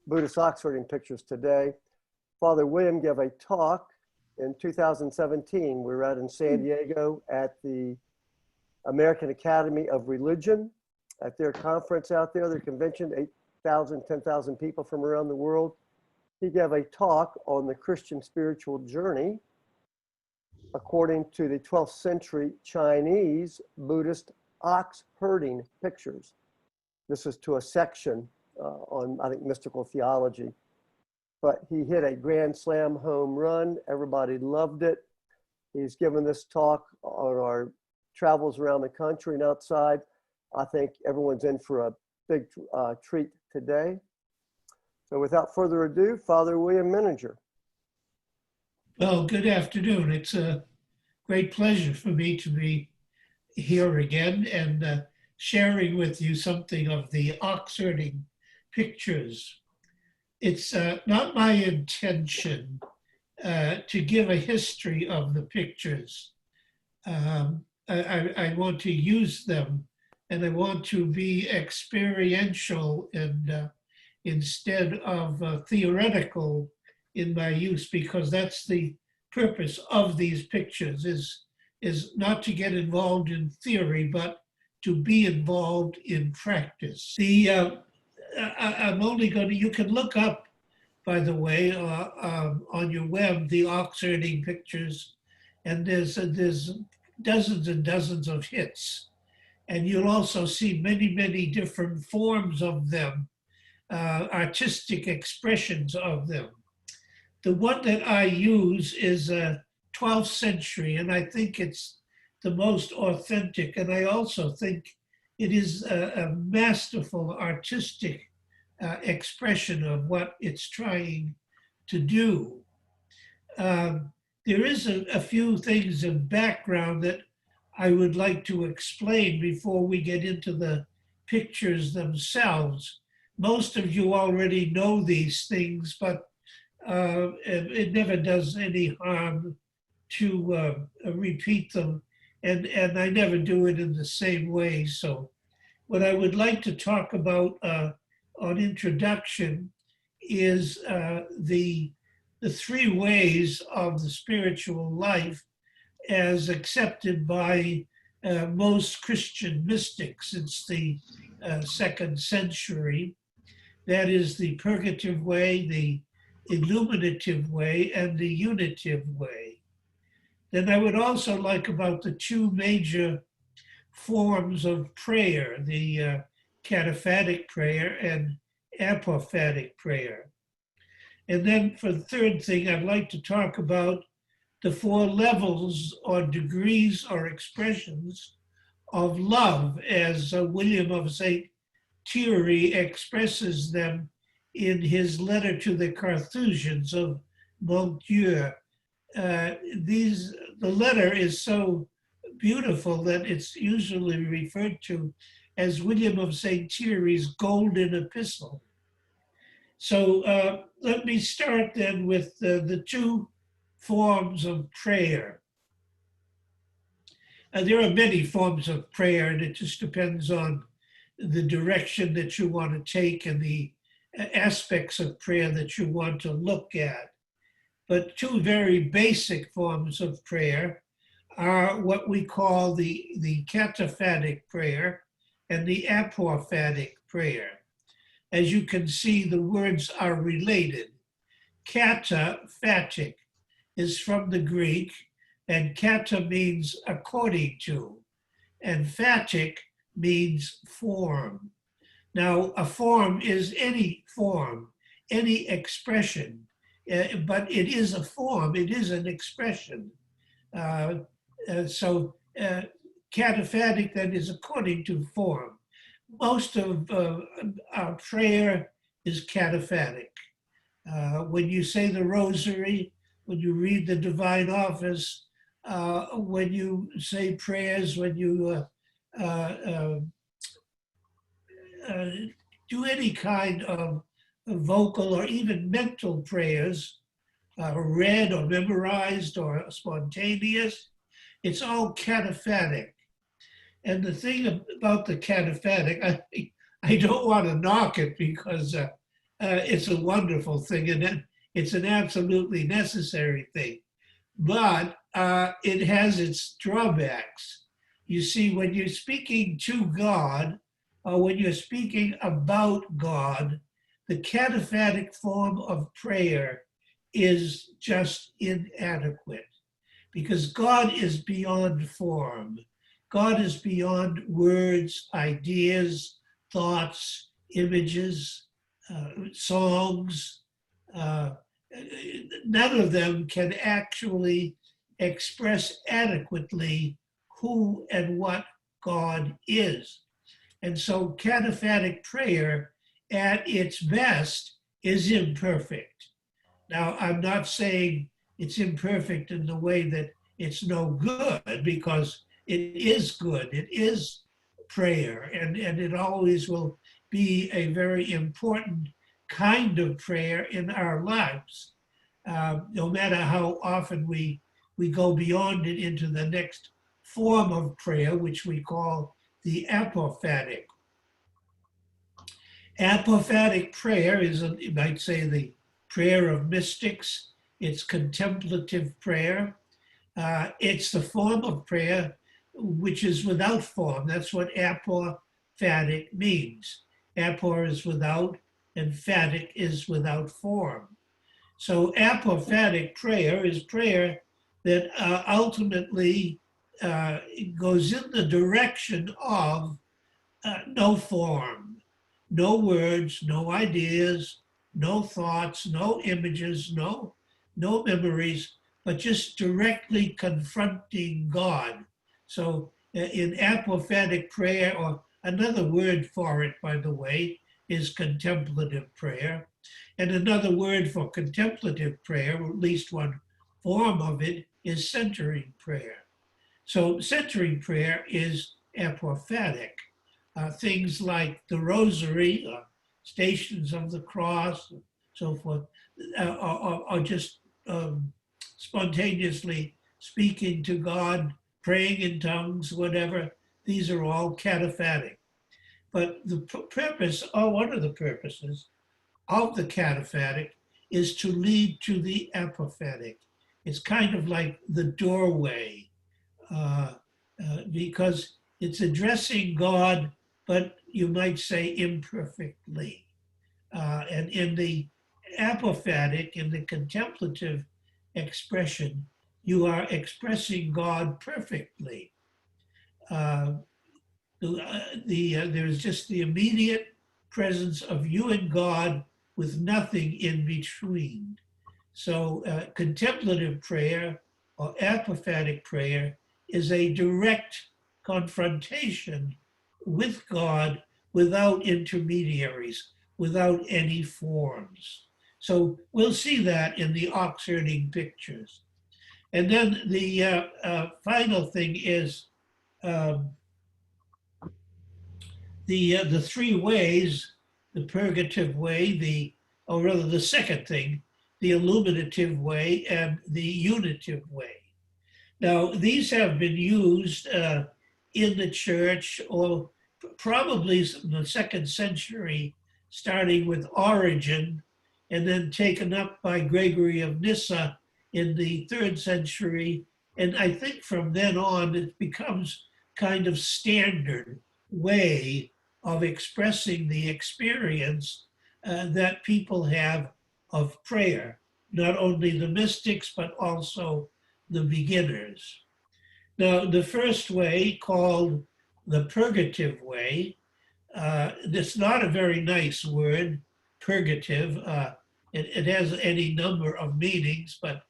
Buddhist Oxfording pictures today. Father William gave a talk in 2017. We were out in San Diego at the American Academy of Religion at their conference out there, their convention, 8,000, 10,000 people from around the world. He gave a talk on the Christian spiritual journey according to the 12th century Chinese Buddhist ox herding pictures. This is to a section on, I think, mystical theology. But he hit a grand slam home run. Everybody loved it. He's given this talk on our travels around the country and outside. I think everyone's in for a big treat today. So without further ado, Father William Meninger. Well, good afternoon. It's a great pleasure for me to be here again and sharing with you something of the ox herding pictures. It's not my intention to give a history of the pictures. I want to use them, and I want to be experiential and instead of theoretical in my use, because that's the purpose of these pictures, is not to get involved in theory, but to be involved in practice. I'm only going to, you can look up, by the way, on your web, the ox herding pictures, and there's dozens and dozens of hits. And you'll also see many, many different forms of them, artistic expressions of them. The one that I use is 12th century, and I think it's the most authentic. And I also think it is a masterful artistic expression of what it's trying to do. There is a few things in background that I would like to explain before we get into the pictures themselves. Most of you already know these things, but it never does any harm to repeat them. And I never do it in the same way. So what I would like to talk about on introduction is the three ways of the spiritual life as accepted by most Christian mystics since the 2nd century. That is the Purgative Way, the Illuminative Way, and the Unitive Way. Then I would also like about the two major forms of prayer, the Cataphatic Prayer and Apophatic Prayer. And then for the third thing, I'd like to talk about the 4 levels or degrees or expressions of love, as William of St. Thierry expresses them in his letter to the Carthusians of Meninger. The letter is so beautiful that it's usually referred to as William of St. Thierry's golden epistle. So let me start then with the 2 forms of prayer. There are many forms of prayer, and it just depends on the direction that you want to take and the aspects of prayer that you want to look at. But 2 very basic forms of prayer are what we call the Cataphatic Prayer and the Apophatic Prayer. As you can see, the words are related. Cataphatic is from the Greek, and kata means according to, and phatic means form. Now, a form is any form, any expression, but it is a form, it is an expression. So cataphatic then is according to form. Most of our prayer is cataphatic. When you say the rosary, when you read the divine office, when you say prayers, when you do any kind of vocal or even mental prayers, read or memorized or spontaneous, it's all cataphatic. And the thing about the cataphatic, I don't want to knock it because it's a wonderful thing, and it's an absolutely necessary thing. But it has its drawbacks. You see, when you're speaking to God, or when you're speaking about God, the cataphatic form of prayer is just inadequate, because God is beyond form. God is beyond words, ideas, thoughts, images, songs. Uh, None of them can actually express adequately who and what God is. And so cataphatic prayer at its best is imperfect. Now, I'm not saying it's imperfect in the way that it's no good, because it is good. It is prayer, and it always will be a very important kind of prayer in our lives. No matter how often we go beyond it into the next form of prayer, which we call the apophatic. Apophatic prayer is, you might say, the prayer of mystics. It's contemplative prayer. It's the form of prayer which is without form. That's what apophatic means. Apor is without, and phatic is without form. So apophatic prayer is prayer that ultimately goes in the direction of no form, no words, no ideas, no thoughts, no images, no memories, but just directly confronting God. So in apophatic prayer, or another word for it, by the way, is contemplative prayer. And another word for contemplative prayer, or at least one form of it, is centering prayer. So centering prayer is apophatic. Things like the rosary, stations of the cross, and so forth, are just spontaneously speaking to God, praying in tongues, whatever. These are all cataphatic. But the purpose, or one of the purposes of the cataphatic, is to lead to the apophatic. It's kind of like the doorway, because it's addressing God, but you might say imperfectly. And in the apophatic, in the contemplative expression, you are expressing God perfectly. There's just the immediate presence of you and God with nothing in between. So contemplative prayer, or apophatic prayer, is a direct confrontation with God without intermediaries, without any forms. So we'll see that in the ox-herding pictures. And then the final thing is the three ways: the Purgative Way, or rather the second thing, the Illuminative Way, and the Unitive Way. Now, these have been used in the church, or probably in the 2nd century, starting with Origen, and then taken up by Gregory of Nyssa in the 3rd century. And I think from then on, it becomes kind of standard way of expressing the experience that people have of prayer, not only the mystics, but also the beginners. Now, the first way, called the Purgative Way, it's not a very nice word, purgative. It has any number of meanings, but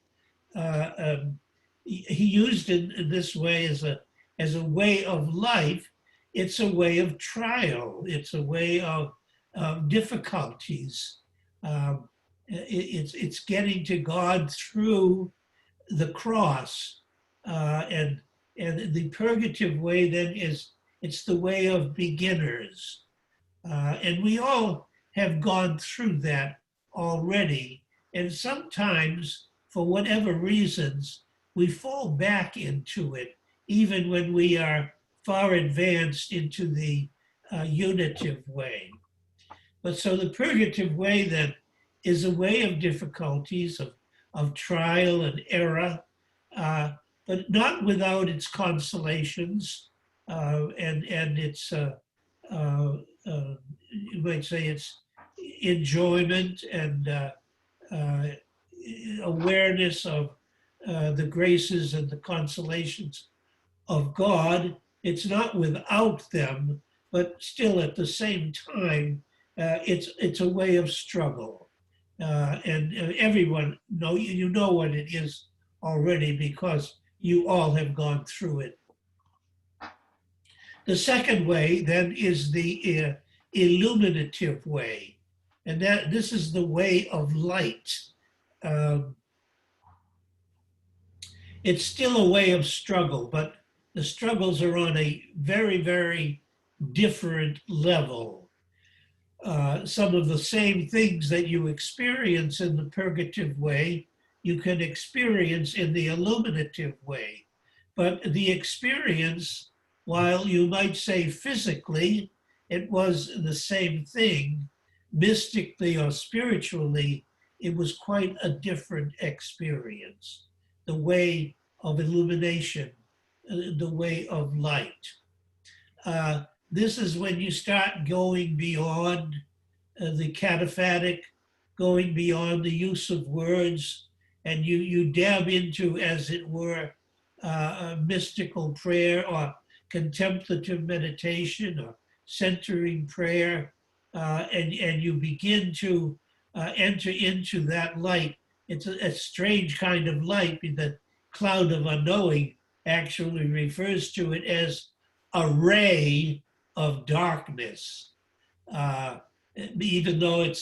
he used it in this way as a way of life. It's a way of trial. It's a way of difficulties. It's getting to God through the cross, and the Purgative Way then it's the way of beginners, and we all have gone through that already. And sometimes, for whatever reasons, we fall back into it, even when we are far advanced into the Unitive Way. But so the Purgative Way then is a way of difficulties, of trial and error, but not without its consolations and its, you might say, its enjoyment and awareness of the graces and the consolations of God. It's not without them, but still at the same time, it's a way of struggle. And everyone you know what it is already because you all have gone through it. The second way then is the illuminative way, and this is the way of light. It's still a way of struggle, but the struggles are on a very, very different level. Some of the same things that you experience in the Purgative Way, you can experience in the illuminative way. But the experience, while you might say physically, it was the same thing, mystically or spiritually, it was quite a different experience. The way of illumination, the way of light. This is when you start going beyond the cataphatic, going beyond the use of words, and you dab into, as it were, a mystical prayer or contemplative meditation or centering prayer, and you begin to enter into that light. It's a strange kind of light. The cloud of unknowing actually refers to it as a ray of darkness, even though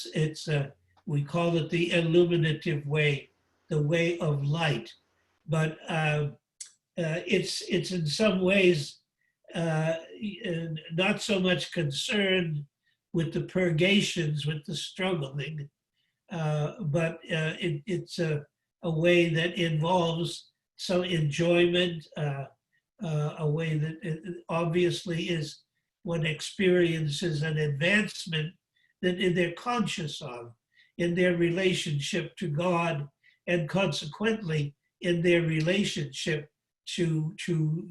we call it the illuminative way, the way of light. But it's in some ways not so much concerned with the purgations, with the struggling, but it's a way that involves some enjoyment, a way that obviously is one experiences an advancement that they're conscious of in their relationship to God and consequently in their relationship to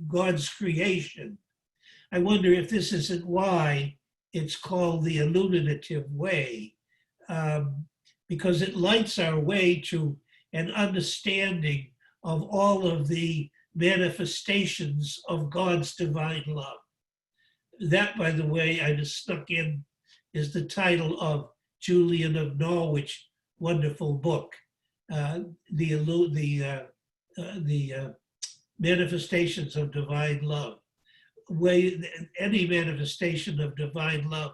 God's creation. I wonder if this isn't why it's called the illuminative way, because it lights our way to an understanding of all of the manifestations of God's divine love. That, by the way, I just snuck in, is the title of Julian of Norwich wonderful book, the manifestations of divine love. Any manifestation of divine love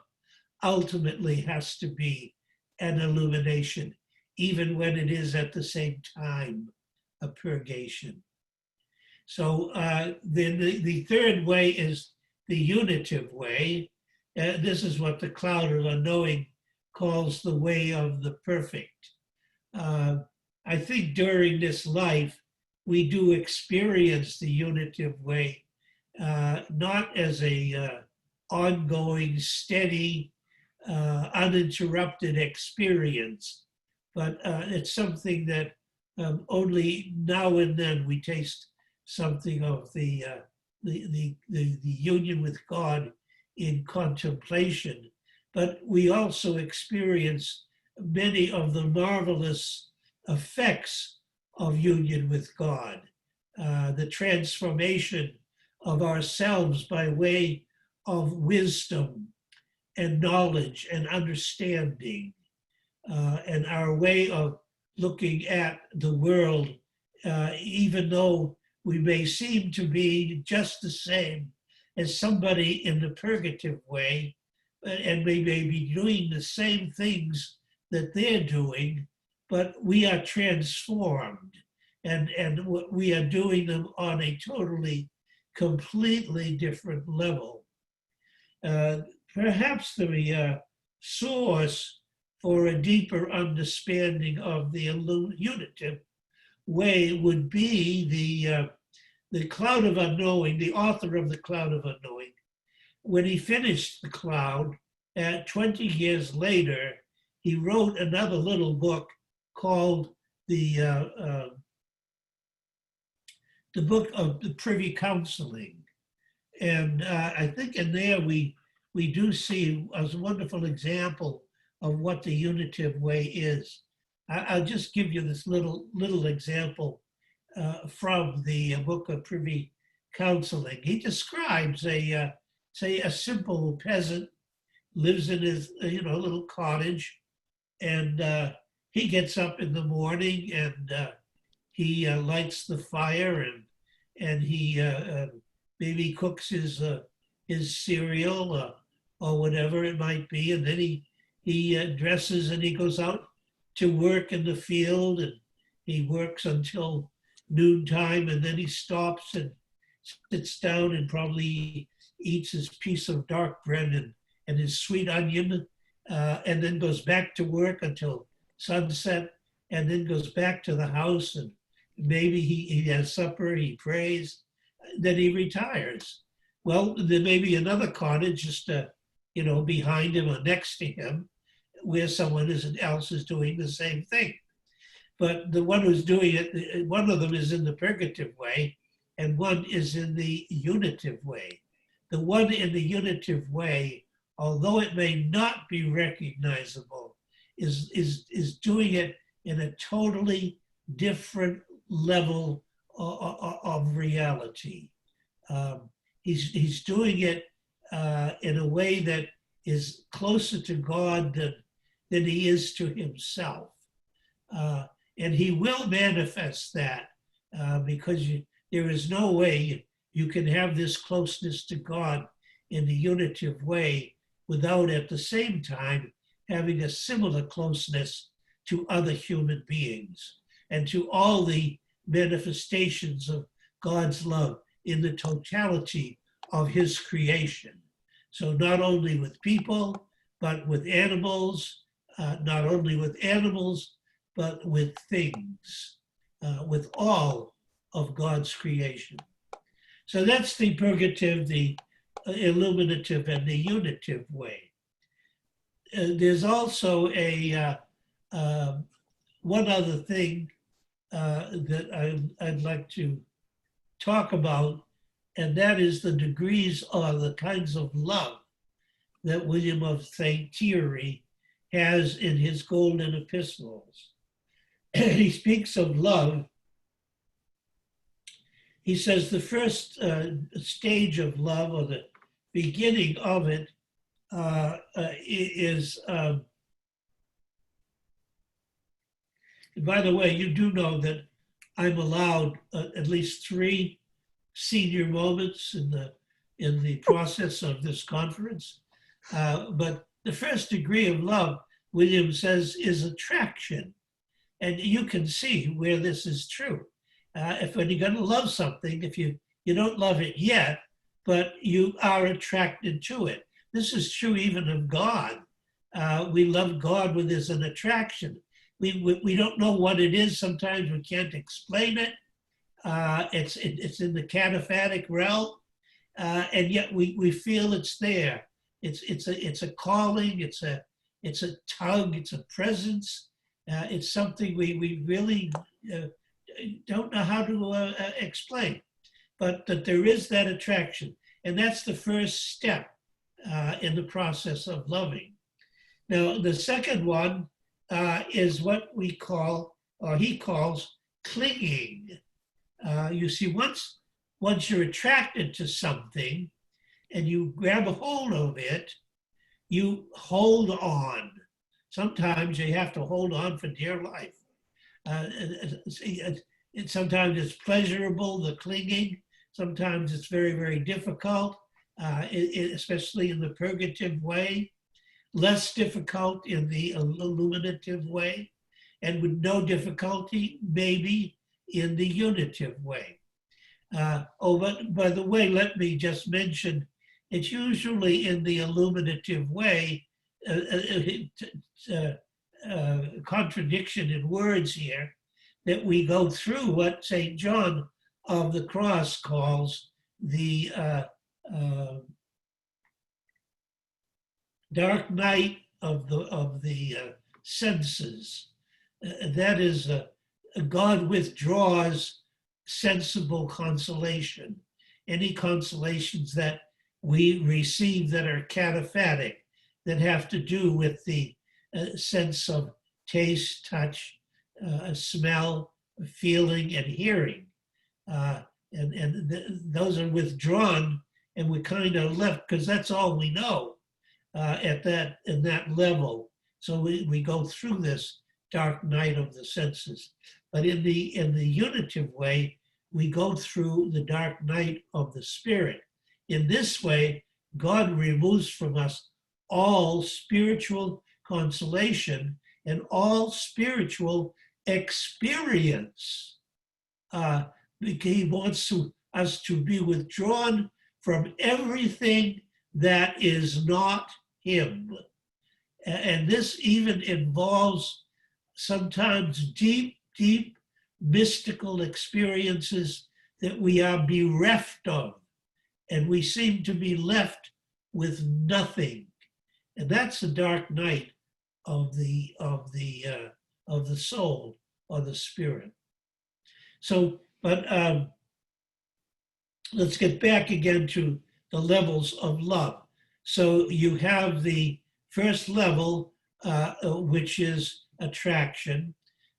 ultimately has to be an illumination, even when it is at the same time a purgation. So then the third way is the unitive way. This is what the cloud of unknowing calls the way of the perfect. I think during this life, we do experience the unitive way, not as a ongoing, steady, uninterrupted experience, but it's something that only now and then we taste something of the union with God in contemplation. But we also experience many of the marvelous effects of union with God, the transformation of ourselves by way of wisdom and knowledge and understanding, and our way of looking at the world, even though we may seem to be just the same as somebody in the purgative way, and we may be doing the same things that they're doing, but we are transformed, and we are doing them on a totally, completely different level. Perhaps the source for a deeper understanding of the unitive way would be the cloud of unknowing, the author of the cloud of unknowing. When he finished the cloud 20 years later, he wrote another little book called the Book of the Privy Counseling. And I think in there we do see as a wonderful example of what the Unitive Way is. I'll just give you this little example from the Book of Privy Counseling. He describes say a simple peasant lives in his little cottage, and he gets up in the morning and he lights the fire and he maybe cooks his cereal or whatever it might be, and then he dresses and he goes out to work in the field, and he works until noontime, and then he stops and sits down and probably eats his piece of dark bread and his sweet onion, and then goes back to work until sunset, and then goes back to the house, and maybe he has supper, he prays, then he retires. Well, there may be another cottage just behind him or next to him where someone else is doing the same thing. But the one who's doing it, one of them is in the Purgative Way and one is in the Unitive Way. The one in the Unitive Way, although it may not be recognizable, is doing it in a totally different level of reality. He's doing it in a way that is closer to God than he is to himself. And he will manifest that because there is no way you can have this closeness to God in the Unitive Way without at the same time having a similar closeness to other human beings and to all the manifestations of God's love in the totality of his creation. So not only with people, but with animals, not only with animals, but with things, with all of God's creation. So that's the purgative, the illuminative, and the unitive way. There's also one other thing that I'd like to talk about, and that is the degrees or the kinds of love that William of St. Thierry has in his golden epistles. He speaks of love. He says the first stage of love, or the beginning of it, is, by the way, you do know that I'm allowed at least 3 senior moments in the process of this conference. But the first degree of love, William says, is attraction. And you can see where this is true. If when you're going to love something, if you don't love it yet, but you are attracted to it. This is true even of God. We love God when there's an attraction. We don't know what it is. Sometimes we can't explain it. It's in the Cataphatic realm, and yet we feel it's there. It's a calling. It's a tug. It's a presence. It's something we really don't know how to explain, but that there is that attraction, and that's the first step in the process of loving. Now, the second one is what we call, or he calls, clinging. You see, once you're attracted to something and you grab a hold of it, you hold on. Sometimes you have to hold on for dear life. Sometimes it's pleasurable, the clinging. Sometimes it's very, very difficult, especially in the Purgative Way. Less difficult in the Illuminative Way, and with no difficulty, maybe, in the Unitive Way. But by the way, let me just mention, it's usually in the Illuminative Way, contradiction in words here, that we go through what St. John of the Cross calls the dark night of the senses. That is, God withdraws sensible consolation. Any consolations that we receive that are cataphatic, that have to do with the sense of taste, touch, smell, feeling, and hearing. Those are withdrawn, and we're kind of left, because that's all we know in that level. So we go through this dark night of the senses. But in the unitive way, we go through the dark night of the spirit. In this way, God removes from us all spiritual consolation and all spiritual experience. He wants us to be withdrawn from everything that is not him. And this even involves sometimes deep, deep mystical experiences that we are bereft of, and we seem to be left with nothing. And that's the dark night of the soul or the spirit. So, but let's get back again to the levels of love. So you have the first level, which is attraction,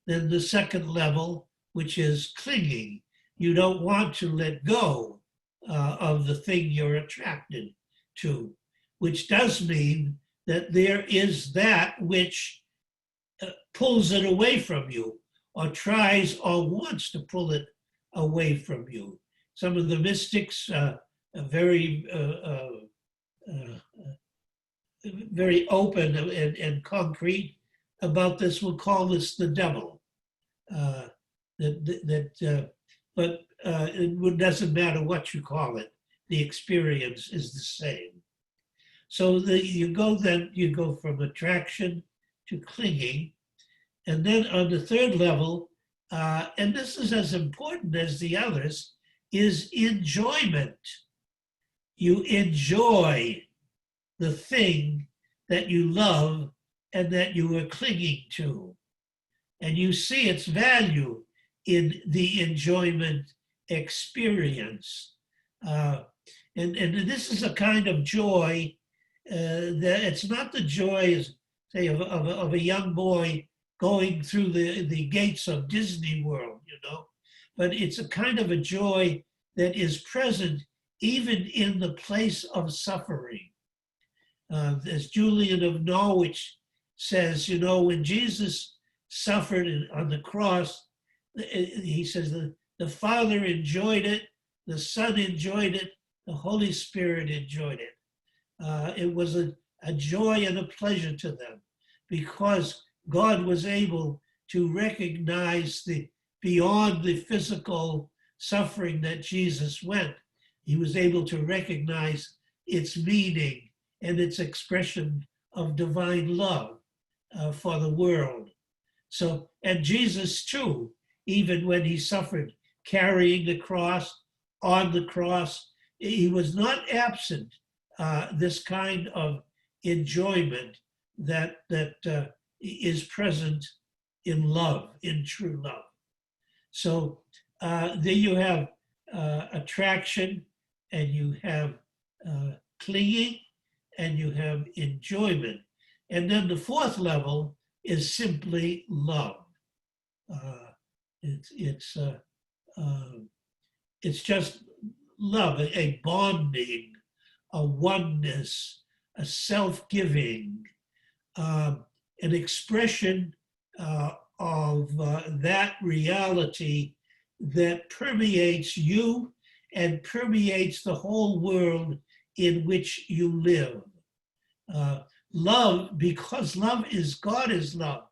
then the second level, which is clinging. You don't want to let go of the thing you're attracted to, which does mean that there is that which pulls it away from you, or tries or wants to pull it away from you. Some of the mystics are very open and concrete about this. We'll call this the devil. But it doesn't matter what you call it. The experience is the same. So you go from attraction to clinging. And then on the third level, and this is as important as the others, is enjoyment. You enjoy the thing that you love and that you are clinging to. And you see its value in the enjoyment experience. And this is a kind of joy that it's not the joy, say, of a young boy going through the gates of Disney World, but it's a kind of a joy that is present even in the place of suffering. As Julian of Norwich says, when Jesus suffered on the cross, he says the Father enjoyed it, the Son enjoyed it, the Holy Spirit enjoyed it. It was a joy and a pleasure to them, because God was able to recognize beyond the physical suffering that Jesus went. He was able to recognize its meaning and its expression of divine love for the world. So, and Jesus too, even when he suffered carrying the cross, on the cross, he was not absent this kind of enjoyment that is present in love, in true love. So there you have attraction, and you have clinging, and you have enjoyment. And then the fourth level is simply love. It's just love, a bonding, a oneness, a self-giving, an expression of that reality that permeates you and permeates the whole world in which you live. Love, because love is God is love.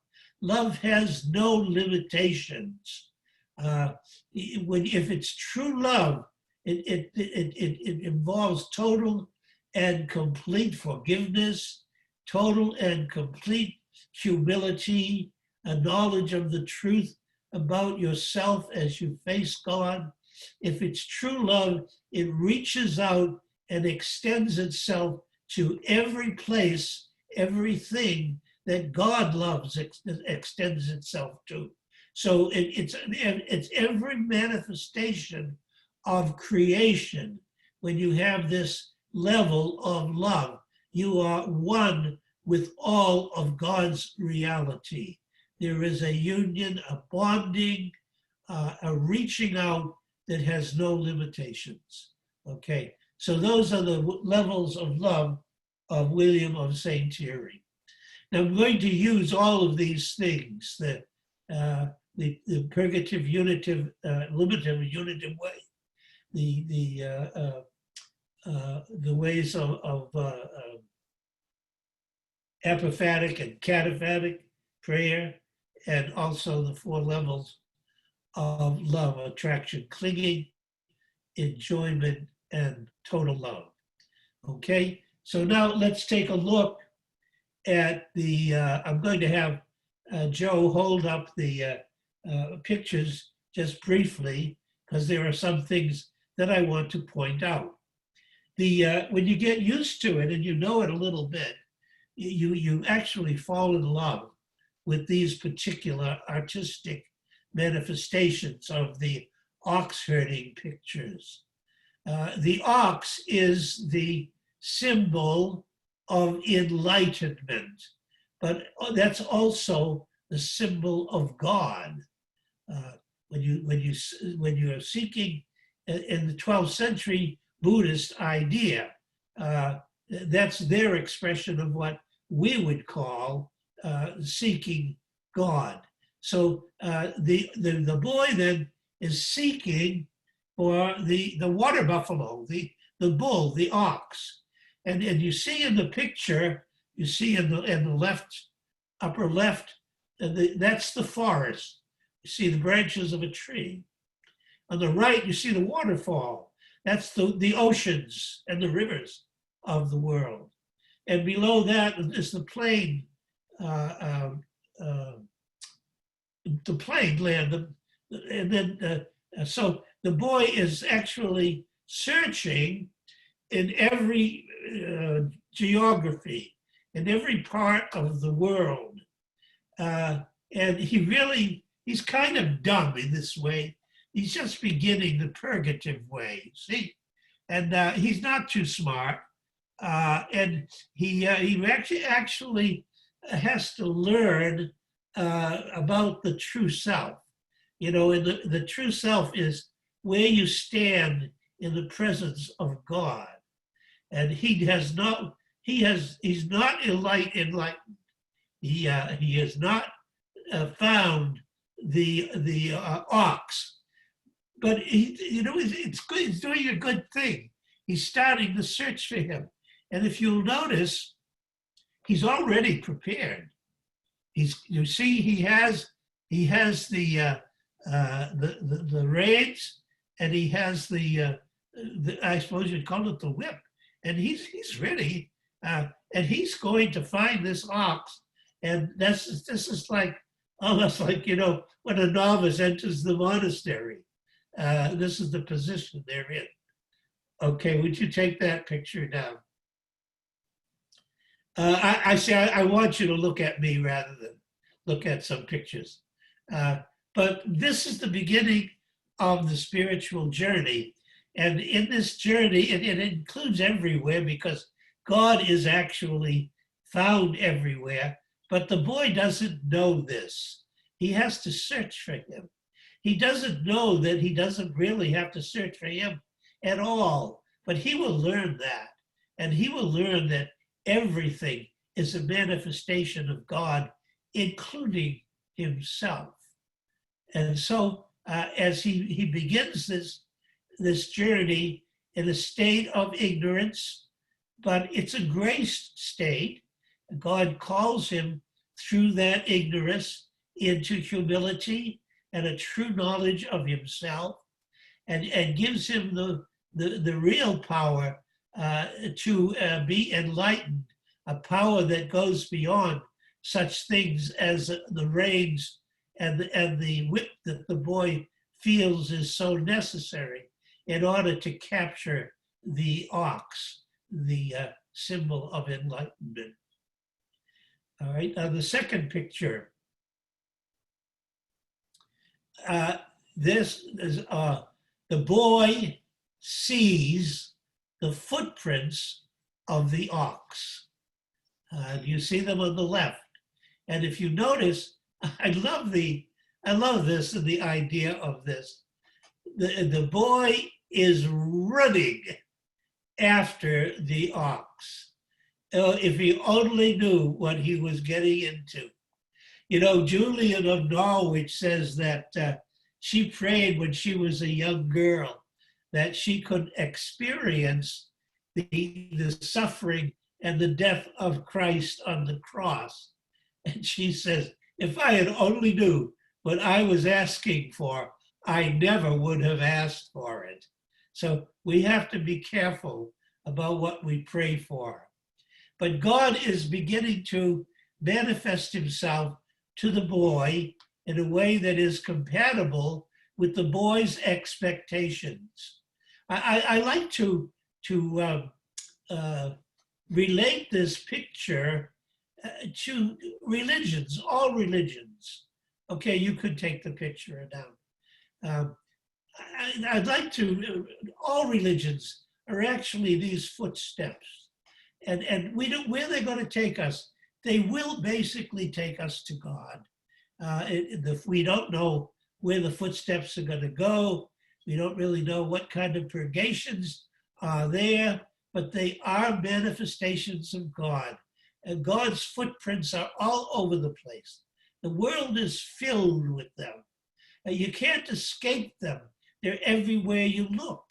Love has no limitations. If it's true love, it involves total and complete forgiveness, total and complete humility, a knowledge of the truth about yourself as you face God. If it's true love, it reaches out and extends itself to every place everything that God loves extends itself to. So it's every manifestation of creation. When you have this level of love, you are one with all of God's reality. There is a union, a bonding, a reaching out that has no limitations. Okay, so those are the levels of love of William of St. Thierry. Now I'm going to use all of these things, the purgative, unitive, limited, unitive way, the ways of apophatic and cataphatic prayer, and also the 4 levels of love: attraction, clinging, enjoyment, and total love. Okay, so now let's take a look at the, I'm going to have Joe hold up the pictures just briefly, because there are some things that I want to point out. When you get used to it and you know it a little bit, you actually fall in love with these particular artistic manifestations of the ox herding pictures. The ox is the symbol of enlightenment, but that's also the symbol of God. When you are seeking in the 12th century Buddhist idea, that's their expression of what we would call seeking God. So the boy then is seeking for the water buffalo, the bull, the ox. And you see in the picture, you see in the left, upper left, that's the forest. You see the branches of a tree. On the right, you see the waterfall. That's the oceans and the rivers of the world. And below that is the plain, the plain land. And then, so the boy is actually searching in every geography, in every part of the world. And he's kind of dumb in this way. He's just beginning the purgative way, see? And he's not too smart. And he actually has to learn about the true self. You know, and the true self is where you stand in the presence of God. And he's not enlightened. He has not found the ox, but it's good. He's doing a good thing. He's starting the search for him, and if you'll notice, he's already prepared. You see, he has the reins, and he has the I suppose you'd call it the whip, and he's ready, and he's going to find this ox, and this is like almost like, you know, when a novice enters the monastery. This is the position they're in. Okay, would you take that picture down? I want you to look at me rather than look at some pictures. But this is the beginning of the spiritual journey. And in this journey, it includes everywhere, because God is actually found everywhere. But the boy doesn't know this. He has to search for him. He doesn't know that he doesn't really have to search for him at all, but he will learn that. And he will learn that everything is a manifestation of God, including himself. And so as he begins this journey in a state of ignorance, but it's a grace state. God calls him through that ignorance into humility and a true knowledge of himself, and gives him the real power to be enlightened, a power that goes beyond such things as the reins and the whip that the boy feels is so necessary in order to capture the ox, the symbol of enlightenment. All right, now the second picture. This is the boy sees the footprints of the ox. You see them on the left. And if you notice, I love this and the idea of this. The boy is running after the ox. If he only knew what he was getting into. You know, Julian of Norwich says that she prayed when she was a young girl that she could experience the suffering and the death of Christ on the cross. And she says, if I had only knew what I was asking for, I never would have asked for it. So we have to be careful about what we pray for. But God is beginning to manifest himself to the boy in a way that is compatible with the boy's expectations. I like to relate this picture to religions, all religions. Okay, you could take the picture down. I'd like to, all religions are actually these footsteps. And we don't, where they're going to take us, they will basically take us to God. We don't know where the footsteps are going to go. We don't really know what kind of purgations are there, but they are manifestations of God. And God's footprints are all over the place. The world is filled with them. You can't escape them. They're everywhere you look.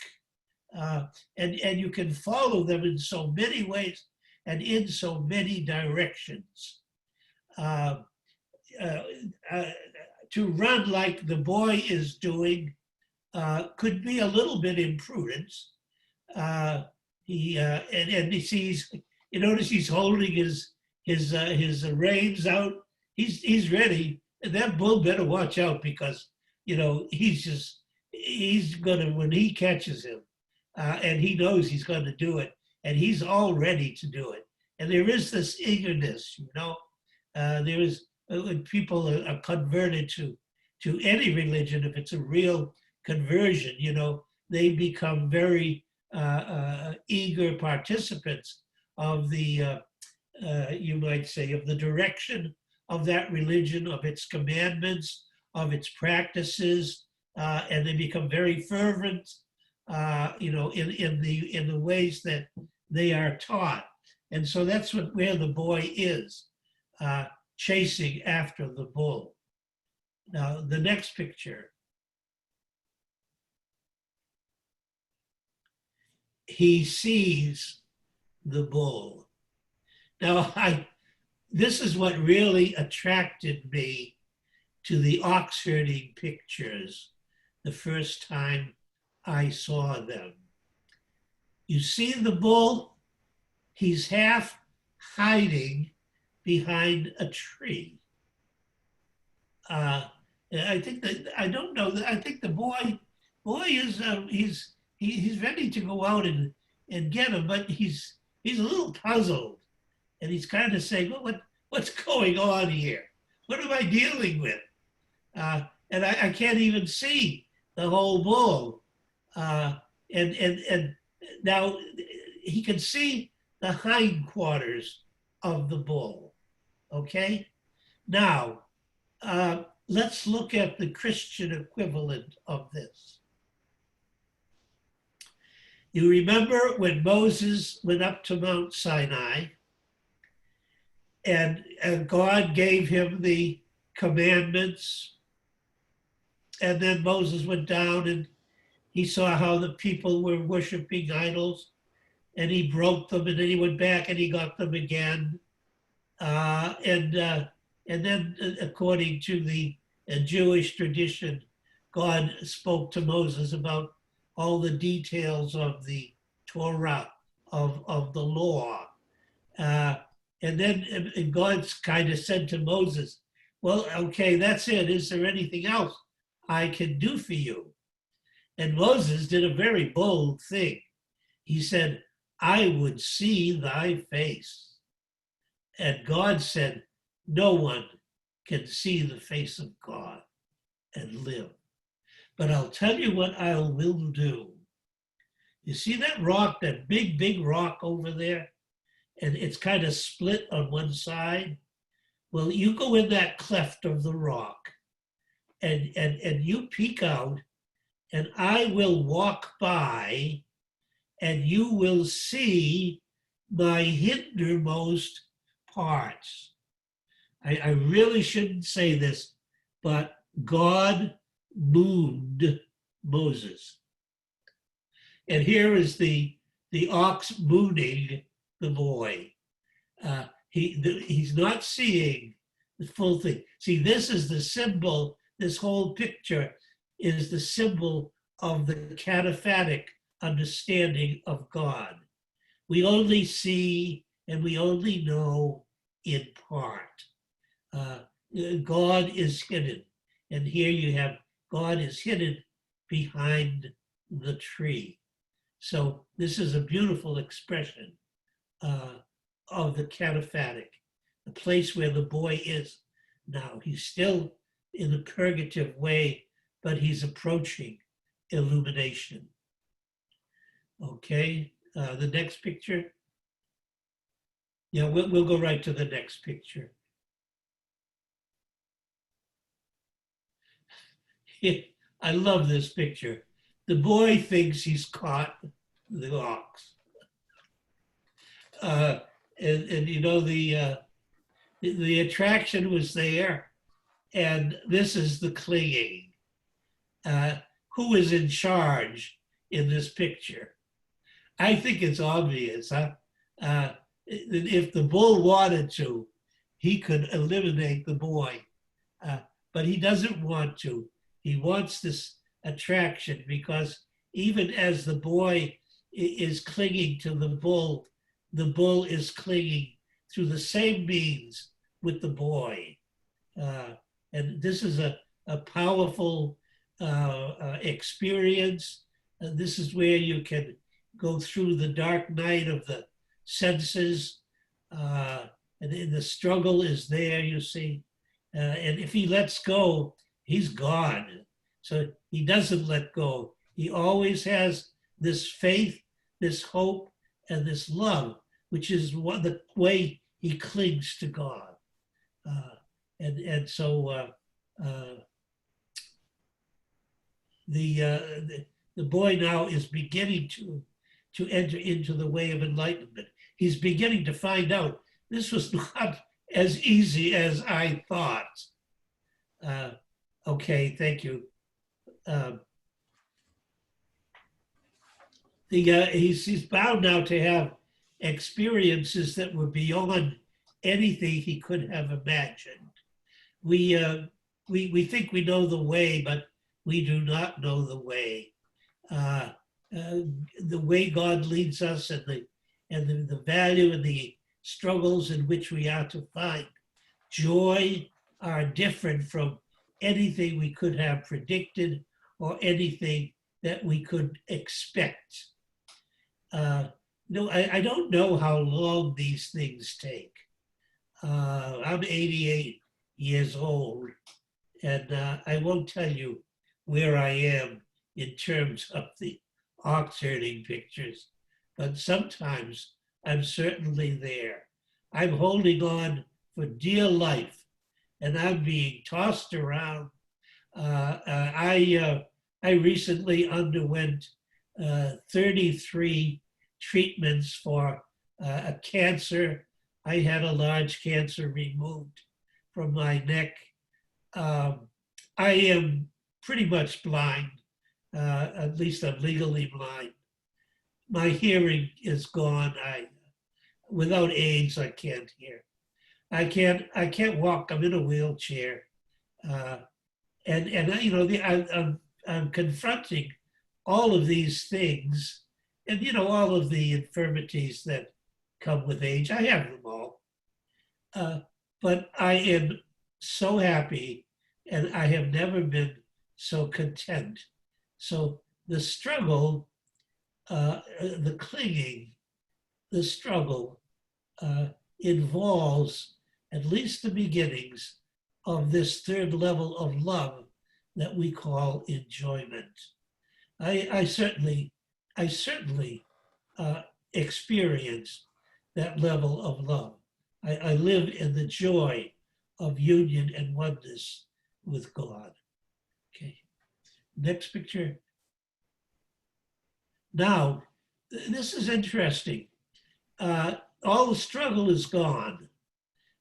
And you can follow them in so many ways and in so many directions. To run like the boy is doing could be a little bit imprudence. And he sees, you notice he's holding his reins out. He's ready. And that bull better watch out because, you know, he's gonna, when he catches him, and he knows he's going to do it, and he's all ready to do it. And there is this eagerness, you know. There is, when people are converted to any religion, if it's a real conversion, you know, they become very eager participants of the, you might say, of the direction of that religion, of its commandments, of its practices, and they become very fervent, you know, in the ways that they are taught. And so that's where the boy is, chasing after the bull. Now, the next picture. He sees the bull. Now, this is what really attracted me to the ox herding pictures the first time I saw them. You see the bull? He's half hiding behind a tree. I think that, I don't know, I think the boy is, he's ready to go out and get him, but he's a little puzzled. And he's kind of saying, well, what's going on here? What am I dealing with? And I can't even see the whole bull. And now he can see the hindquarters of the bull, okay? Now, let's look at the Christian equivalent of this. You remember when Moses went up to Mount Sinai and God gave him the commandments, and then Moses went down and he saw how the people were worshiping idols, and he broke them, and then he went back and he got them again. And then, according to the Jewish tradition, God spoke to Moses about all the details of the Torah, of the law. And then God kind of said to Moses, well, okay, that's it. Is there anything else I can do for you? And Moses did a very bold thing. He said, I would see thy face. And God said, no one can see the face of God and live. But I'll tell you what I will do. You see that rock, that big, big rock over there? And it's kind of split on one side. Well, you go in that cleft of the rock and you peek out, and I will walk by, and you will see my hindermost parts. I really shouldn't say this, but God mooned Moses. And here is the ox mooning the boy. He's not seeing the full thing. See, this is the symbol, this whole picture is the symbol of the Cataphatic understanding of God. We only see and we only know in part. God is hidden. And here you have God is hidden behind the tree. So this is a beautiful expression of the Cataphatic, the place where the boy is now. He's still in the purgative way, but he's approaching illumination. Okay, the next picture. Yeah, we'll go right to the next picture. I love this picture. The boy thinks he's caught the ox. And you know, the attraction was there, and this is the clinging. Who is in charge in this picture? I think it's obvious. If the bull wanted to, he could eliminate the boy, but he doesn't want to. He wants this attraction because even as the boy is clinging to the bull is clinging through the same means with the boy. And this is a powerful experience. This is where you can go through the dark night of the senses, and the struggle is there, you see. And if he lets go, he's gone. So he doesn't let go. He always has this faith, this hope, and this love, which is the way he clings to God. So the boy now is beginning to enter into the way of enlightenment. He's beginning to find out this was not as easy as I thought. Okay, thank you. He's bound now to have experiences that were beyond anything he could have imagined. We think we know the way, but we do not know the way. The way God leads us and the value and the struggles in which we are to find joy are different from anything we could have predicted or anything that we could expect. I don't know how long these things take. I'm 88 years old, and I won't tell you where I am in terms of the ox herding pictures, but sometimes I'm certainly there. I'm holding on for dear life, and I'm being tossed around. I recently underwent 33 treatments for a cancer. I had a large cancer removed from my neck. I am pretty much blind, at least I'm legally blind. My hearing is gone. Without aids, I can't hear. I can't walk. I'm in a wheelchair, I'm confronting all of these things, and all of the infirmities that come with age. I have them all, but I am so happy, and I have never been so content. So the struggle, the clinging, the struggle involves at least the beginnings of this third level of love that we call enjoyment. I certainly experience that level of love. I live in the joy of union and oneness with God. Okay, next picture. Now, this is interesting. All the struggle is gone.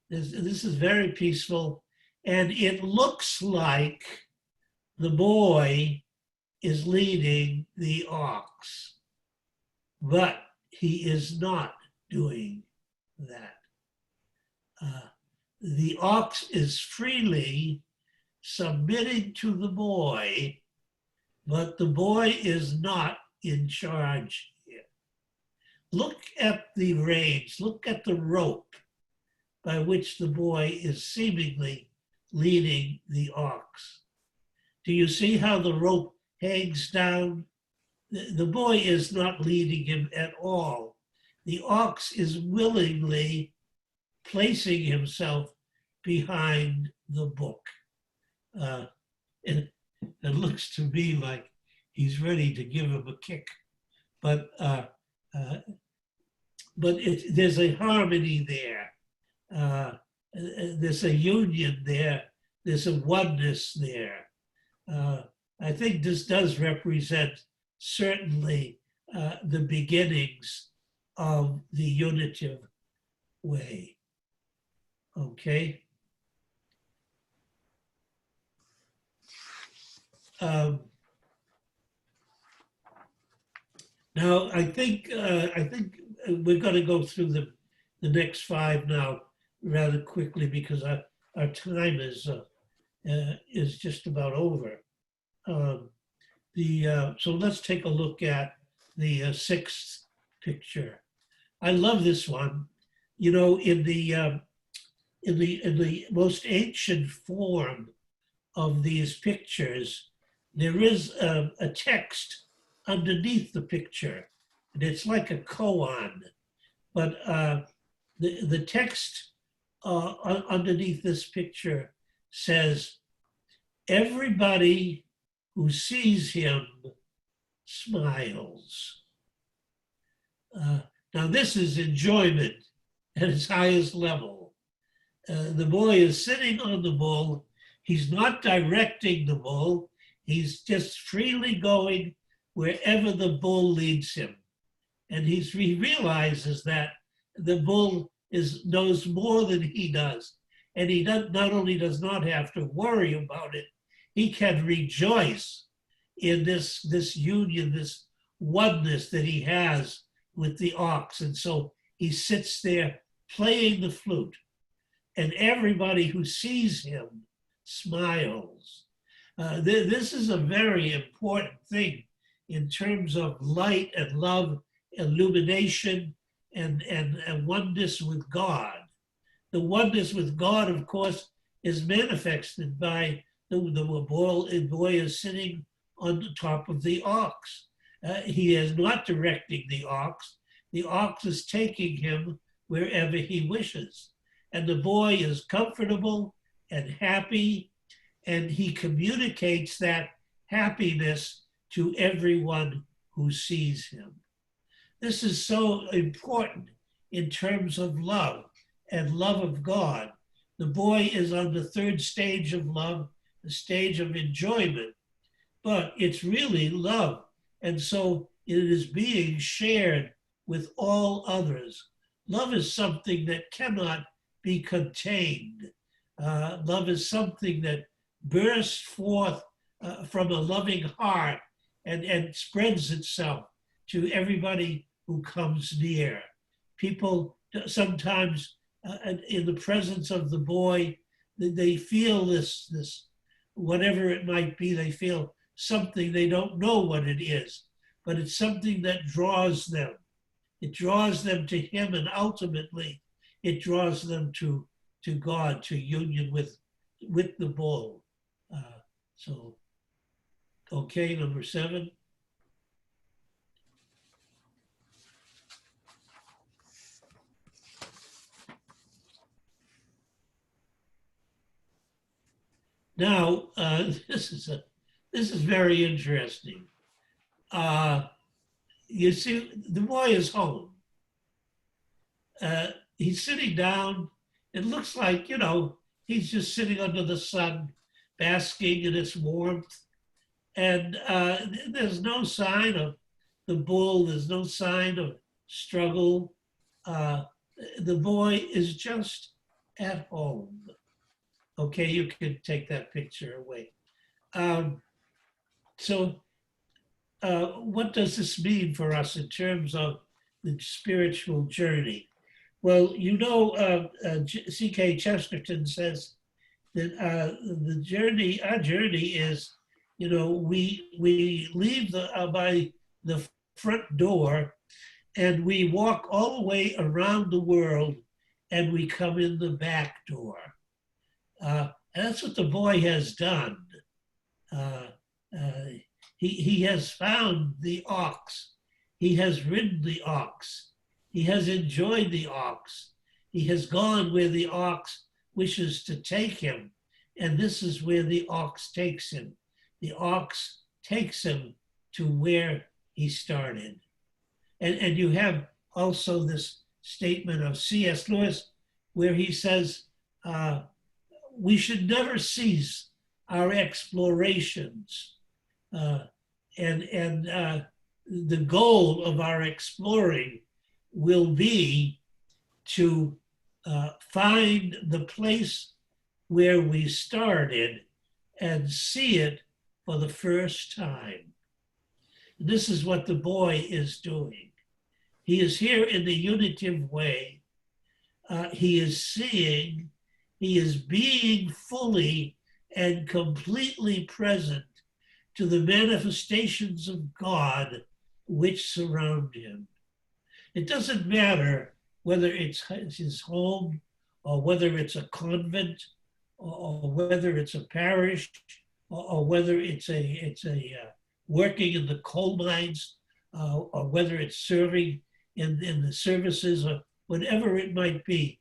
This is very peaceful, and it looks like the boy is leading the ox, but he is not doing that. The ox is freely submitting to the boy, but the boy is not in charge here. Look at the reins, look at the rope by which the boy is seemingly leading the ox. Do you see how the rope hangs down? The boy is not leading him at all. The ox is willingly placing himself behind the book. It looks to me like he's ready to give him a kick, but there's a harmony there. There's a union there. There's a oneness there. I think this does represent certainly the beginnings of the Unitive Way. Okay. Now I think we're going to go through the next 5 now rather quickly because our time is just about over. So let's take a look at the 6th picture. I love this one. You know, in the most ancient form of these pictures, there is a text underneath the picture, and it's like a koan. But the text underneath this picture says, "Everybody who sees him smiles." Now this is enjoyment at its highest level. The boy is sitting on the bull. He's not directing the bull. He's just freely going wherever the bull leads him. And he realizes that the bull knows more than he does. And he not only does not have to worry about it, he can rejoice in this union, this oneness that he has with the ox. And so he sits there playing the flute, and everybody who sees him smiles. This is a very important thing in terms of light and love, illumination, and oneness with God. The oneness with God, of course, is manifested by the boy is sitting on the top of the ox. He is not directing the ox. The ox is taking him wherever he wishes. And the boy is comfortable and happy, and he communicates that happiness to everyone who sees him. This is so important in terms of love and love of God. The boy is on the 3rd stage of love, the stage of enjoyment, but it's really love. And so it is being shared with all others. Love is something that cannot be contained. Love is something that bursts forth from a loving heart and spreads itself to everybody who comes near. People sometimes in the presence of the boy, they feel this, whatever it might be, they feel something, they don't know what it is, but it's something that draws them. It draws them to him, and ultimately it draws them to God, to union with the bull. So, okay, number 7. Now, this is very interesting. You see, the boy is home. He's sitting down. It looks like, he's just sitting under the sun, basking in its warmth. And there's no sign of the bull. There's no sign of struggle. The boy is just at home. Okay, you can take that picture away. So what does this mean for us in terms of the spiritual journey? Well, C.K. Chesterton says that our journey is, we leave by the front door and we walk all the way around the world and we come in the back door. And that's what the boy has done. He has found the ox. He has ridden the ox. He has enjoyed the ox. He has gone where the ox wishes to take him. And this is where the ox takes him. The ox takes him to where he started. And you have also this statement of C.S. Lewis where he says, we should never cease our explorations. And the goal of our exploring will be to find the place where we started and see it for the first time. This is what the boy is doing. He is here in the Unitive Way. He is seeing, he is being fully and completely present to the manifestations of God which surround him. It doesn't matter whether it's his home or whether it's a convent or whether it's a parish or whether it's a working in the coal mines or whether it's serving in the services or whatever it might be.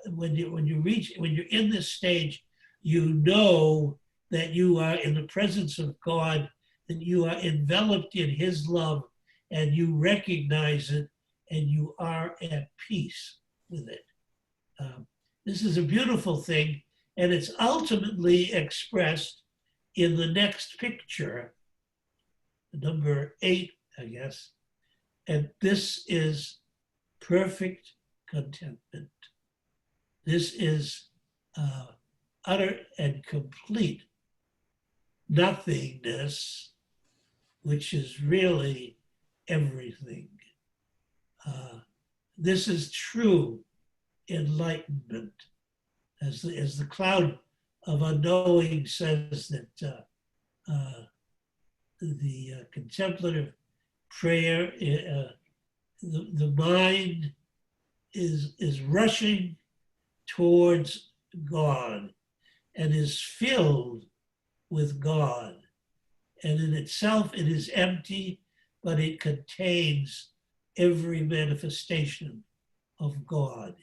When you're in this stage, you know that you are in the presence of God, that you are enveloped in his love, and you recognize it, and you are at peace with it. This is a beautiful thing, and it's ultimately expressed in the next picture, number 8, I guess. And this is perfect contentment. This is utter and complete nothingness, which is really everything. This is true enlightenment. As the cloud of unknowing says that the contemplative prayer, the mind is rushing towards God and is filled with God. And in itself, it is empty, but it contains every manifestation of God.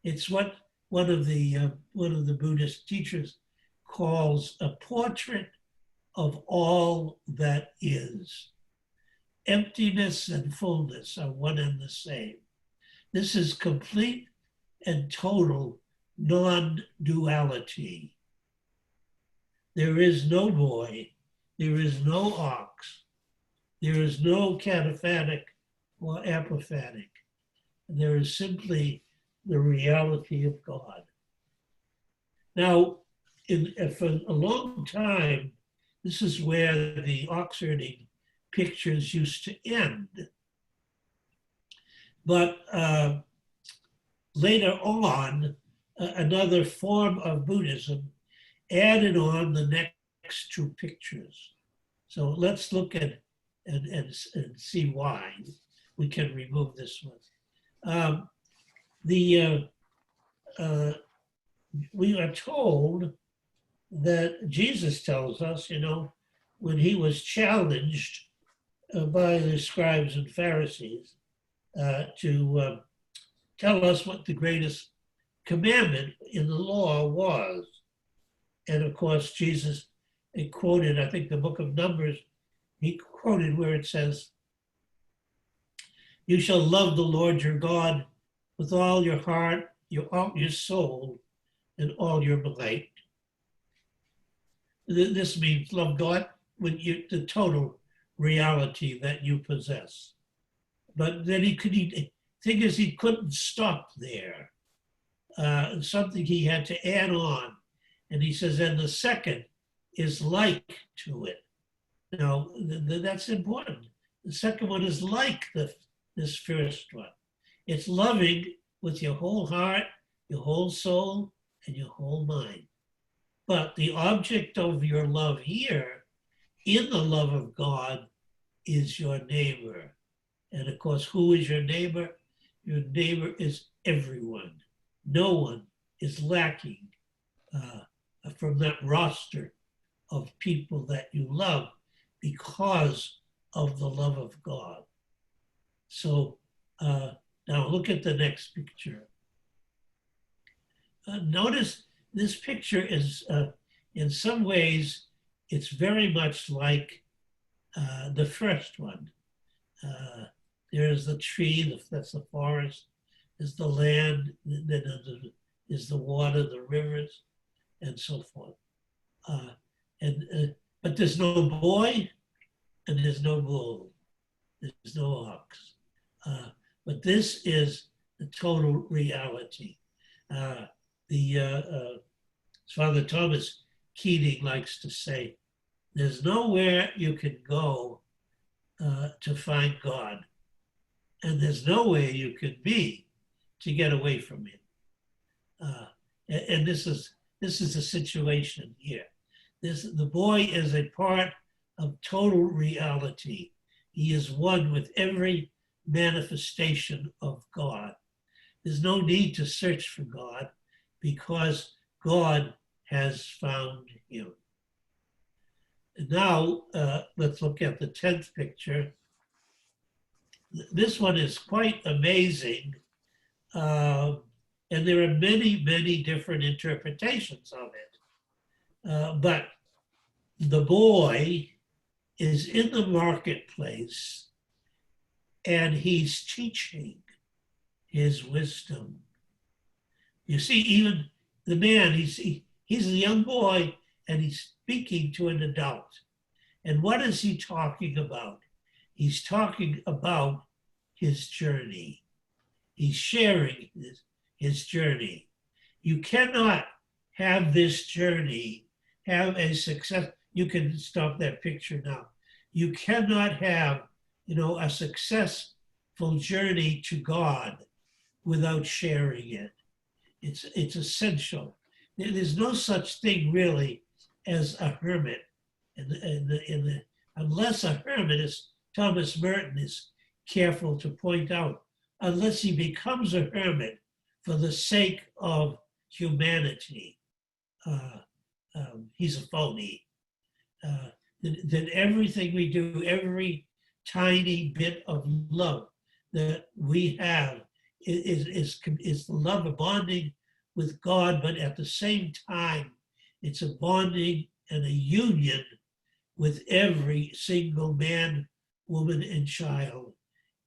It's what one of the Buddhist teachers calls a portrait of all that is. Emptiness and fullness are one and the same. This is complete and total non-duality. There is no boy, there is no ox, there is no cataphatic or apophatic. There is simply the reality of God. Now, for a long time, this is where the ox herding pictures used to end. But later on, another form of Buddhism added on the next 2 pictures. So let's look at and see why. We can remove this one. We are told that Jesus tells us, when he was challenged by the scribes and Pharisees to tell us what the greatest commandment in the law was. And of course, Jesus, he quoted, I think the book of Numbers, he quoted where it says, "You shall love the Lord your God with all your heart, all your soul, and all your might." This means love God with the total reality that you possess. But then thing is, he couldn't stop there. Something he had to add on. And he says, and the second is like to it. Now, that's important. The second one is like this first one. It's loving with your whole heart, your whole soul, and your whole mind. But the object of your love here, in the love of God, is your neighbor. And of course, who is your neighbor? Your neighbor is everyone. No one is lacking from that roster of people that you love because of the love of God. So now look at the next picture. Notice this picture is, in some ways, it's very much like the first one. There's the tree, that's the forest, there's the land, then there's the water, the rivers, and so forth. But there's no boy and there's no bull, there's no ox. But this is the total reality. Father Thomas Keating likes to say, there's nowhere you can go to find God, and there's nowhere you can be to get away from him. And this is the situation here. The boy is a part of total reality. He is one with every manifestation of God. There's no need to search for God because God has found him. And now let's look at the 10th picture. This one is quite amazing. And there are many, many different interpretations of it. But the boy is in the marketplace and he's teaching his wisdom. You see, even the man, he's a young boy and he's speaking to an adult. And what is he talking about? He's talking about his journey. He's sharing his journey. You cannot have this journey, have a success. You can stop that picture now. You cannot have, a successful journey to God without sharing it. It's essential. There's no such thing really as a hermit. Unless a hermit, as Thomas Merton is careful to point out, unless he becomes a hermit for the sake of humanity, he's a phony. Then everything we do, every tiny bit of love that we have is the love of bonding with God, but at the same time, it's a bonding and a union with every single man, woman, and child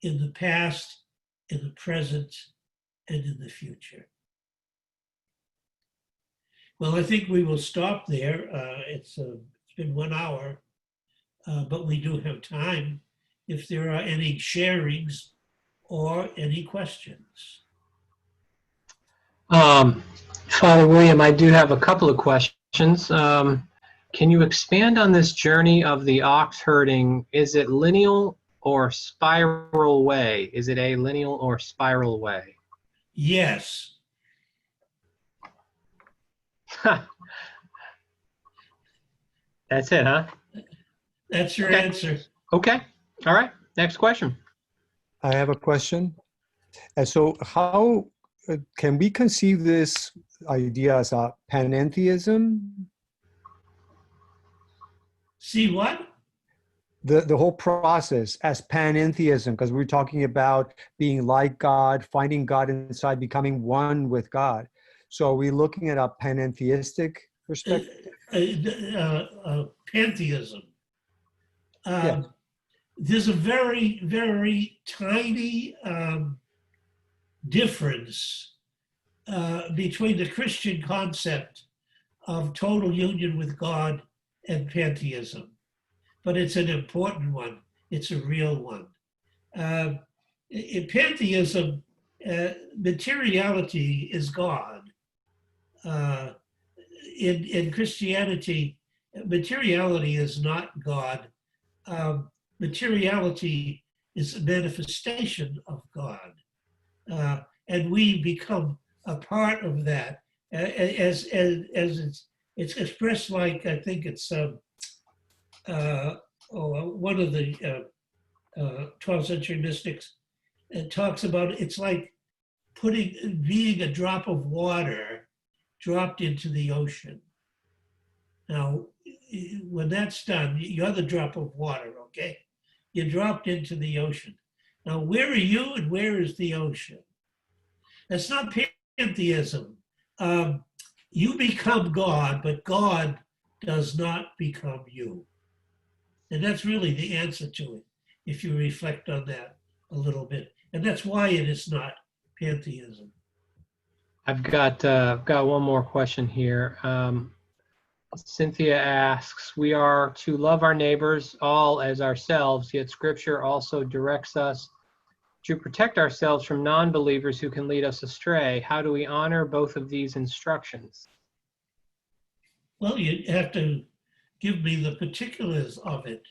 in the past, in the present, and in the future. Well, I think we will stop there. It's been 1 hour, but we do have time if there are any sharings or any questions. Father William, I do have a couple of questions. Can you expand on this journey of the ox herding? Is it lineal or spiral way? Is it a lineal or spiral way? Yes. That's it, huh? That's your Okay. answer. Okay. All right. Next question. I have a question. And so how can we conceive this idea as a panentheism? See what? The whole process as panentheism, because we're talking about being like God, finding God inside, becoming one with God. So are we looking at a panentheistic perspective? Pantheism. Yes. There's a very, very tiny difference between the Christian concept of total union with God and pantheism. But it's an important one. It's a real one. In pantheism, materiality is God. In Christianity, materiality is not God. Materiality is a manifestation of God. And we become a part of that as it's expressed like, I think it's one of the 12th century mystics talks about it's like being a drop of water dropped into the ocean. Now, when that's done, you're the drop of water, okay? You're dropped into the ocean. Now, where are you and where is the ocean? That's not pantheism. You become God, but God does not become you. And that's really the answer to it, if you reflect on that a little bit. And that's why it is not pantheism. I've got one more question here. Cynthia asks, we are to love our neighbors all as ourselves, yet Scripture also directs us to protect ourselves from non-believers who can lead us astray. How do we honor both of these instructions? Well, you have to give me the particulars of it.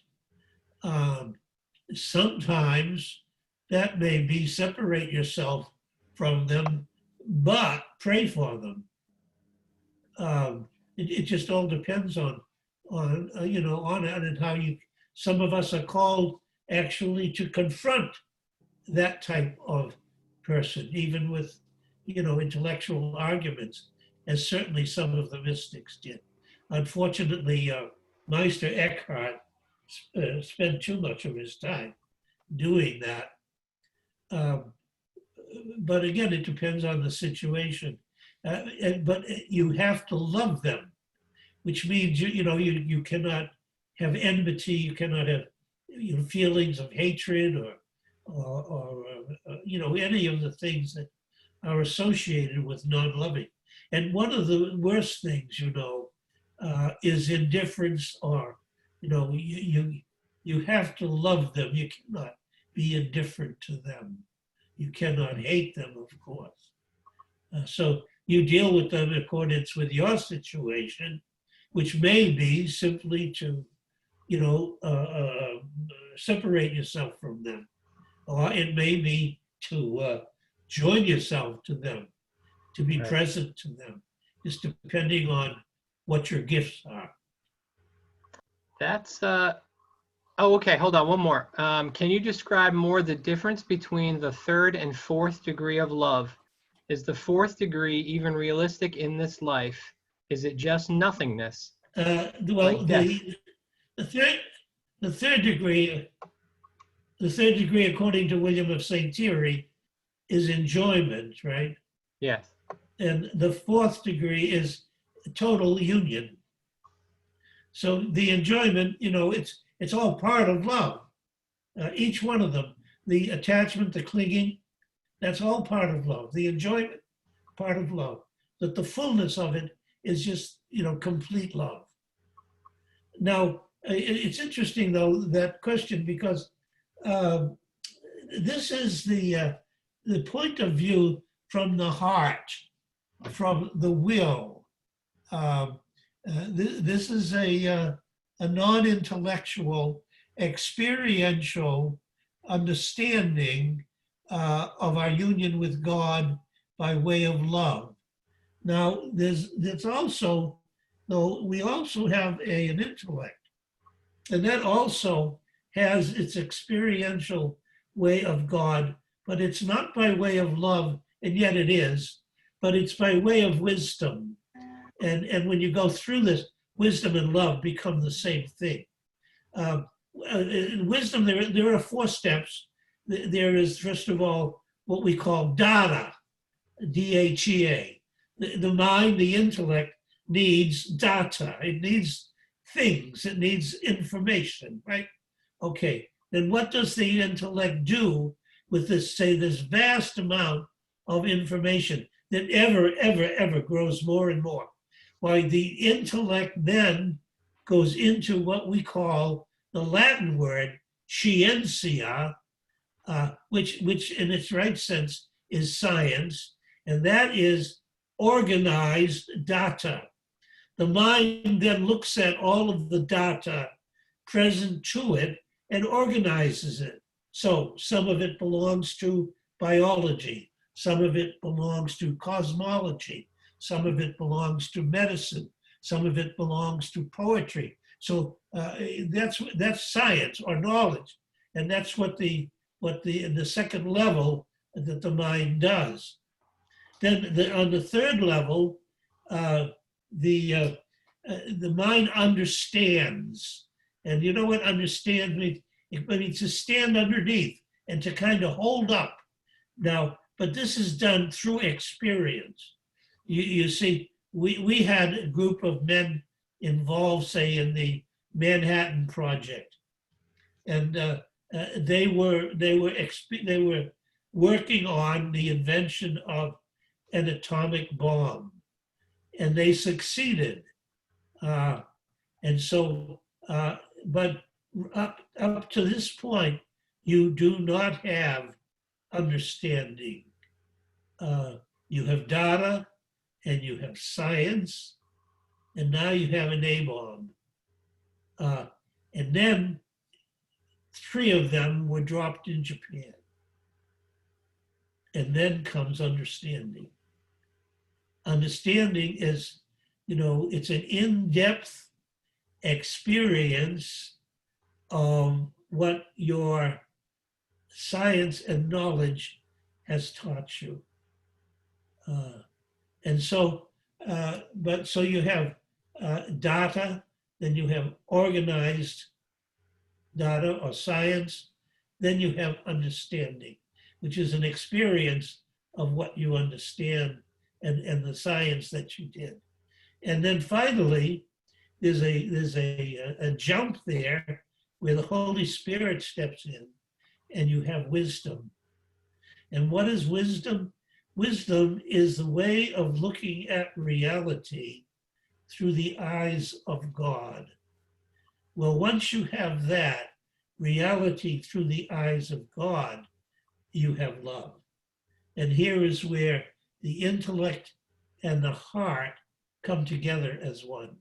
Sometimes that may be separate yourself from them, but pray for them. It just all depends on it and how you. Some of us are called actually to confront that type of person, even with intellectual arguments, as certainly some of the mystics did. Unfortunately, Meister Eckhart spent too much of his time doing that. But again, it depends on the situation. But you have to love them, which means you cannot have enmity, you cannot have feelings of hatred or any of the things that are associated with non-loving. And one of the worst things, is indifference, or you have to love them. You cannot be indifferent to them. You cannot hate them, of course. So you deal with them in accordance with your situation, which may be simply to, separate yourself from them, or it may be to join yourself to them, to be present to them, just depending on what your gifts are. That's oh, okay, hold on, one more. Can you describe more the difference between the third and fourth degree of love? Is the fourth degree even realistic in this life? Is it just nothingness? Well, like the third degree, according to William of St. Thierry, is enjoyment, right? Yes. And the fourth degree is total union. So the enjoyment, it's all part of love. Each one of them, the attachment, the clinging, that's all part of love. The enjoyment, part of love. But the fullness of it is just, complete love. Now, it's interesting, though, that question, because this is the point of view from the heart, from the will. This is a non-intellectual, experiential understanding of our union with God by way of love. Now, there's also, though, we also have an intellect, and that also has its experiential way of God, but it's not by way of love, and yet it is, but it's by way of wisdom. And when you go through this, wisdom and love become the same thing. In wisdom, there are 4 steps. There is, first of all, what we call data, D-A-T-A. The mind, the intellect, needs data. It needs things. It needs information, right? Okay, then what does the intellect do with this, say, this vast amount of information that ever grows more and more? Why, the intellect then goes into what we call the Latin word scientia, which in its right sense is science, and that is organized data. The mind then looks at all of the data present to it and organizes it. So some of it belongs to biology, some of it belongs to cosmology, some of it belongs to medicine, some of it belongs to poetry. So that's science or knowledge, and that's what the second level that the mind does. Then on the third level, the mind understands, and you know what understand means? It means to stand underneath and to kind of hold up. Now, but this is done through experience. You see, we had a group of men involved, say, in the Manhattan Project, and they were working on the invention of an atomic bomb, and they succeeded. And so, but up to this point, you do not have understanding. You have data, and you have science, and now you have an A-bomb. And then 3 of them were dropped in Japan. And then comes understanding. Understanding is, it's an in-depth experience of what your science and knowledge has taught you. And so, so you have data, then you have organized data or science, then you have understanding, which is an experience of what you understand and the science that you did. And then finally, there's a jump there where the Holy Spirit steps in and you have wisdom. And what is wisdom? Wisdom is the way of looking at reality through the eyes of God. Well, once you have that, reality through the eyes of God, you have love. And here is where the intellect and the heart come together as one.